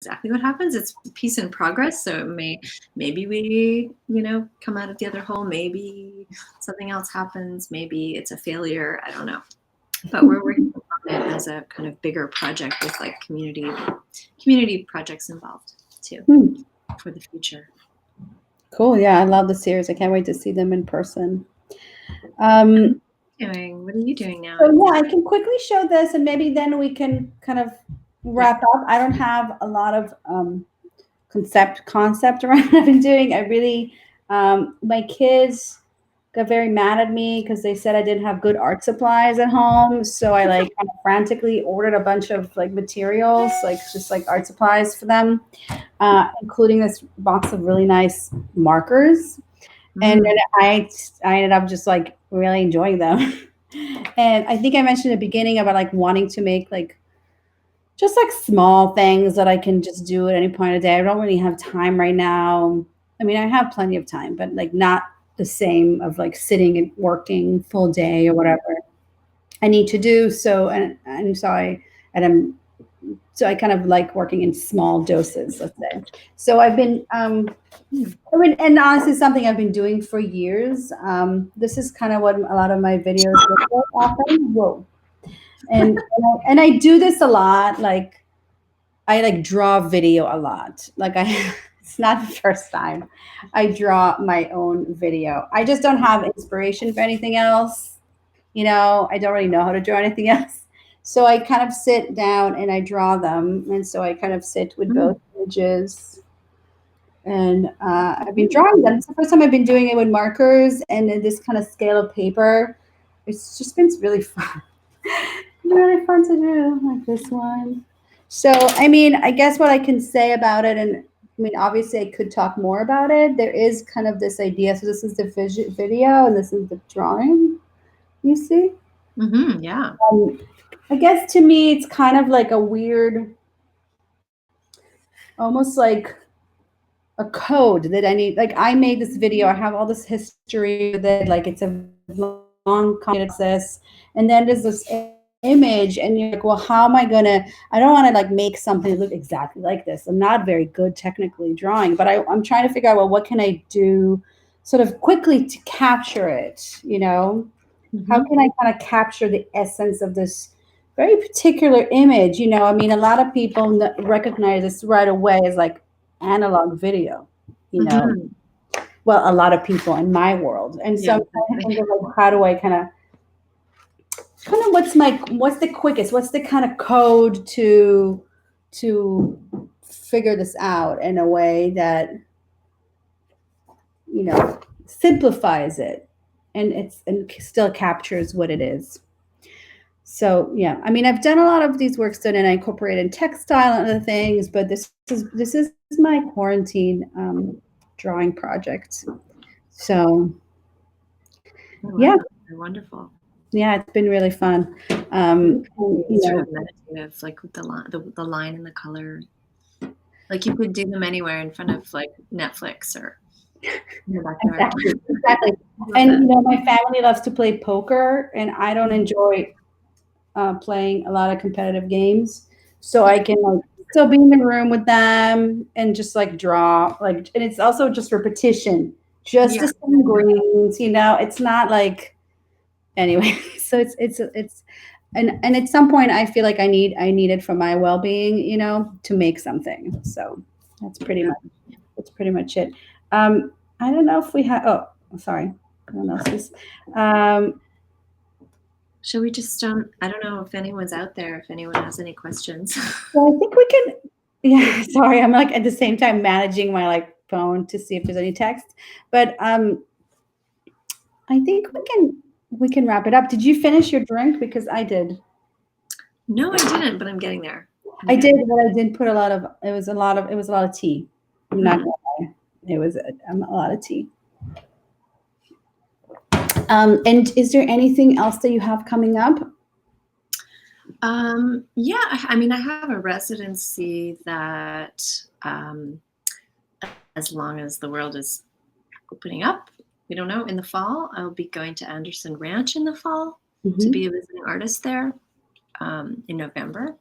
exactly what happens. It's a piece in progress, so maybe we, come out of the other hole. Maybe something else happens. Maybe it's a failure. I don't know. But we're working on it as a kind of bigger project with like community projects involved too for the future. Cool. Yeah, I love the series. I can't wait to see them in person. What are you doing now? So yeah, I can quickly show this, and maybe then we can kind of wrap up. I don't have a lot of concept around what I've been doing. I really, my kids got very mad at me because they said I didn't have good art supplies at home. So I like kind of frantically ordered a bunch of like materials, like just like art supplies for them, including this box of really nice markers. And then I ended up just like really enjoying them. And I think I mentioned at the beginning about like wanting to make like just like small things that I can just do at any point of the day. I don't really have time right now. I mean, I have plenty of time, but like not the same of like sitting and working full day or whatever I need to do. So and so and I'm so I kind of like working in small doses, let's say. So and honestly, something I've been doing for years. This is kind of what a lot of my videos look like often. Whoa. And I do this a lot. Like I like draw video a lot. Like I, it's not the first time I draw my own video. I just don't have inspiration for anything else. I don't really know how to draw anything else. So I kind of sit down and I draw them. And so I kind of sit with both images and I've been drawing them. It's the first time I've been doing it with markers and in this kind of scale of paper. It's just been really fun. Really fun to do, like this one. So, I mean, I guess what I can say about it, and I mean, obviously, I could talk more about it. There is kind of this idea. So, this is the video, and this is the drawing. You see? Yeah. I guess to me, it's kind of like a weird, almost like a code that I need. Like, I made this video. I have all this history with it. Like, it's a long, complicated process, and then there's this image and you're like, well, how am I gonna, I don't want to like make something look exactly like this. I'm not very good technically drawing, but I'm trying to figure out, well, what can I do sort of quickly to capture it? How can I kind of capture the essence of this very particular image? I mean, a lot of people recognize this right away as like analog video, you know well, a lot of people in my world. And so Yeah. I'm trying to think of like, how do I kind of what's the quickest, what's the kind of code to figure this out in a way that simplifies it and still captures what it is. So yeah, I mean, I've done a lot of these works done and I incorporated textile and other things, but this is my quarantine drawing project. So yeah, Wonderful. yeah, it's been really fun. It's sort of meditative, like with the line and the color. Like you could do them anywhere in front of like Netflix or in your backyard. Exactly. And my family loves to play poker, and I don't enjoy playing a lot of competitive games. So I can like still be in the room with them and just like draw, like, and it's also just repetition, just the same greens. It's not like anyway. So it's and at some point I feel like I need it for my well-being, to make something. So that's pretty much it. I don't know if we have. Oh, sorry. I don't know if this. Shall we just I don't know if anyone's out there, if anyone has any questions. Well, I think we can. Yeah, sorry. I'm like at the same time managing my like phone to see if there's any text, but I think we can wrap it up. Did you finish your drink? Because I did. No, I didn't, but I'm getting there. I did, but I did put a lot of. It was a lot of tea. I'm not gonna lie. It was a lot of tea. And is there anything else that you have coming up? Yeah, I mean, I have a residency that, as long as the world is opening up, we don't know, in the fall, I'll be going to Anderson Ranch in the fall to be a visiting artist there in November.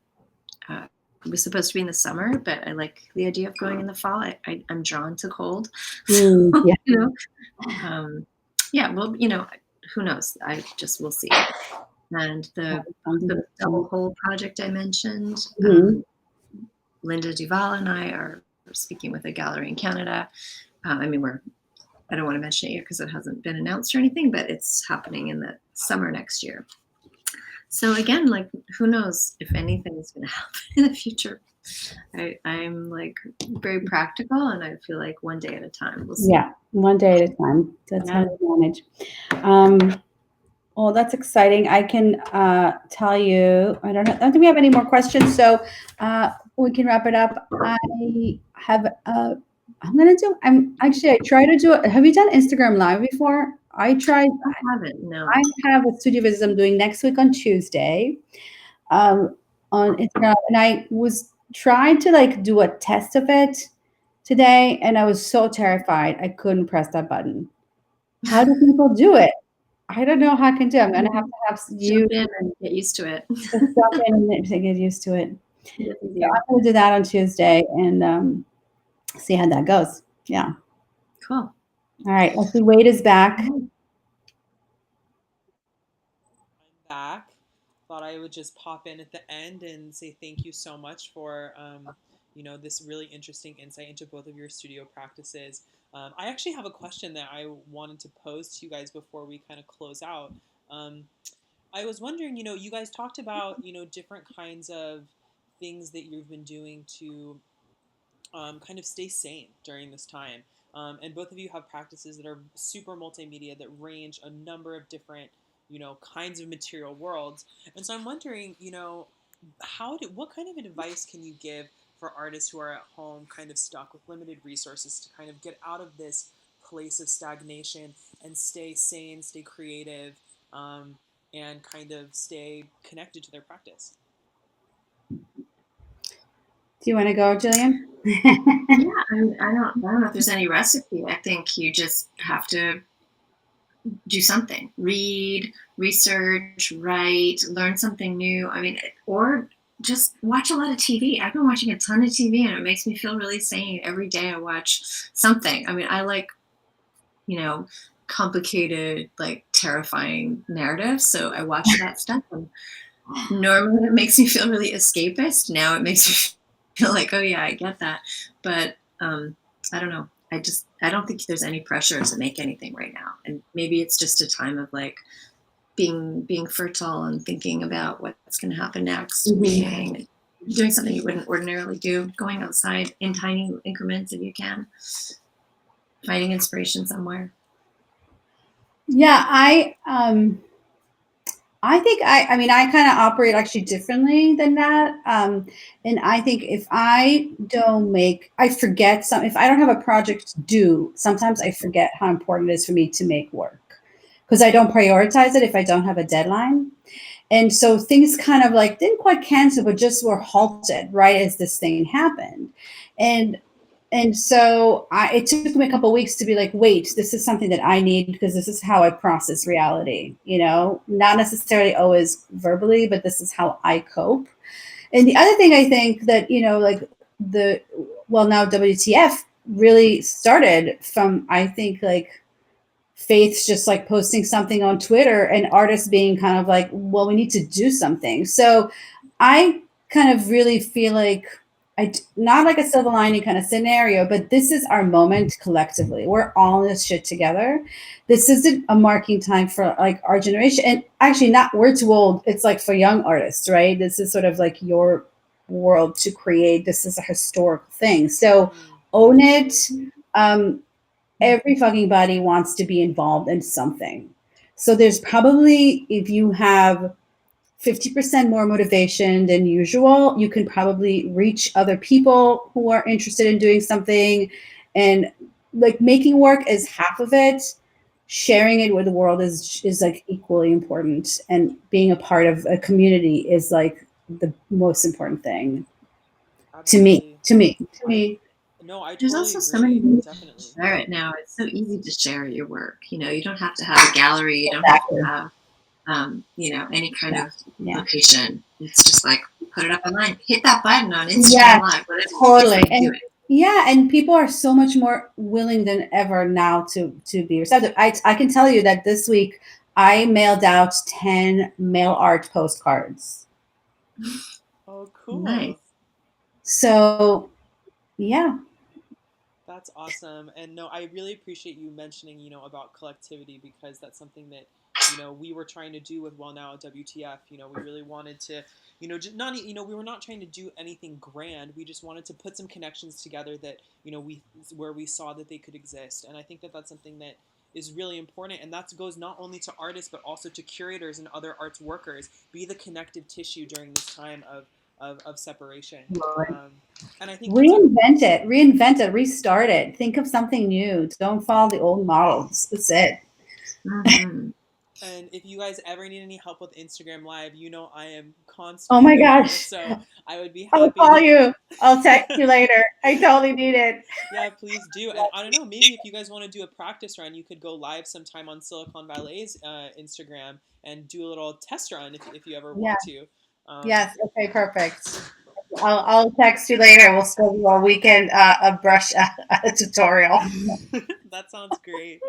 it was supposed to be in the summer, but I like the idea of going in the fall. I'm drawn to cold. So, Yeah. yeah, well, who knows? I just will see. And Sounds the double interesting. hole project I mentioned, Mhm. Linda Duval and I are speaking with a gallery in Canada. I mean, I don't want to mention it yet because it hasn't been announced or anything, but it's happening in the summer next year. So again, like, who knows if anything is going to happen in the future. I'm like very practical, and I feel like one day at a time. We'll see. Yeah, one day at a time. That's how Yeah. we manage. Um, well, that's exciting. I can tell you. I don't think we have any more questions, so we can wrap it up. I have. I'm gonna do. I'm actually. I try to do it. Have you done Instagram Live before? I tried. I haven't. No. I have a studio visit I'm doing next week on Tuesday. On Instagram, and I was trying to like do a test of it today, and I was so terrified I couldn't press that button. How do people do it? I don't know how I can do it. I'm gonna have Jump you in and get used to it. just jump in and get used to it. It's So I'm easier. gonna do that on Tuesday and see how that goes. Yeah. Cool. All right. Let's see. Wade is back. I'm back. Thought I would just pop in at the end and say thank you so much for this really interesting insight into both of your studio practices. I actually have a question that I wanted to pose to you guys before we kind of close out. Um, I was wondering, you guys talked about different kinds of things that you've been doing to kind of stay sane during this time. And both of you have practices that are super multimedia that range a number of different, kinds of material worlds. And so I'm wondering, what kind of advice can you give for artists who are at home, kind of stuck with limited resources to kind of get out of this place of stagnation and stay sane, stay creative, and kind of stay connected to their practice? Do you want to go, Jillian? Yeah, I don't know if there's any recipe. I think you just have to do something. Read, research, write, learn something new. I mean, or just watch a lot of TV. I've been watching a ton of TV, and it makes me feel really sane. Every day I watch something. I mean, I like, you know, complicated, like terrifying narratives. So I watch that stuff. And normally it makes me feel really escapist. Now it makes me feel like, oh yeah, I get that. But I don't know. I don't think there's any pressure to make anything right now. And maybe it's just a time of like being fertile and thinking about what's going to happen next, reading, doing something you wouldn't ordinarily do, going outside in tiny increments if you can, finding inspiration somewhere. Yeah, I think I mean I kind of operate actually differently than that. And I think if I don't make I forget some if I don't have a project due, sometimes I forget how important it is for me to make work because I don't prioritize it if I don't have a deadline. And so things kind of like didn't quite cancel, but just were halted right as this thing happened. And it took me a couple of weeks to be like, wait, this is something that I need because this is how I process reality, not necessarily always verbally, but this is how I cope. And the other thing I think that, like now WTF really started from, I think, like Faith's just like posting something on Twitter and artists being kind of like, well, we need to do something. So I kind of really feel like not like a silver lining kind of scenario, but this is our moment collectively. We're all in this shit together. This isn't a marking time for like our generation. And actually not we're too old. It's like for young artists, right? This is sort of like your world to create. This is a historical thing. So own it. Um, every fucking body wants to be involved in something. So there's probably, if you have 50% more motivation than usual, you can probably reach other people who are interested in doing something. And like making work is half of it. Sharing it with the world is like equally important. And being a part of a community is like the most important thing to me, Absolutely. to me, to I me. No, I There's totally also so many agree. ways to Definitely. share it now. It's so easy to share your work. You don't have to have a gallery. You don't have to Exactly. have, any kind Yeah. of Yeah. location. It's just like, put it up online, hit that button on Instagram Yeah, Live, whatever totally. do And it. yeah, and people are so much more willing than ever now to be receptive. I can tell you that this week I mailed out 10 mail art postcards. Oh, Nice. cool. So yeah, That's awesome. And no, I really appreciate you mentioning, about collectivity, because that's something that, we were trying to do with Well Now at WTF. We really wanted to, just not, we were not trying to do anything grand. We just wanted to put some connections together that, where we saw that they could exist. And I think that that's something that is really important. And that goes not only to artists, but also to curators and other arts workers. Be the connective tissue during this time of separation. Um, and I think that's a reinvent it, restart it. Think of something new. Don't follow the old models. That's it. Mm-hmm. And if you guys ever need any help with Instagram Live, I am Oh constantly my there. gosh. So I would be I'll happy call you. I'll text to. you later. I totally need it. Yeah, please do. And I don't know, maybe if you guys want to do a practice run, you could go live sometime on Silicon Valet's Instagram and do a little test run if you ever Yeah. want to. Um, Yes. Okay. Perfect. I'll text you later. We'll schedule a weekend a brush a tutorial. that sounds great.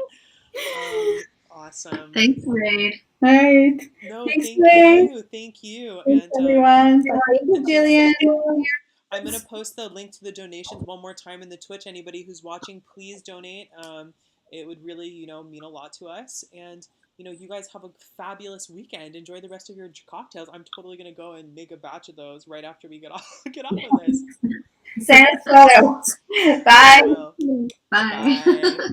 Awesome. Thanks, Raid. All right. No, Thanks, thank Lynn. you. Thank you. Thanks, everyone. Thank you, And thanks. Jillian. I'm gonna post the link to the donations one more time in the Twitch. Anybody who's watching, please donate. It would really, mean a lot to us. And you guys have a fabulous weekend. Enjoy the rest of your cocktails. I'm totally gonna go and make a batch of those right after we get off get off of this. Send us photos. I Bye. will. Bye. Bye.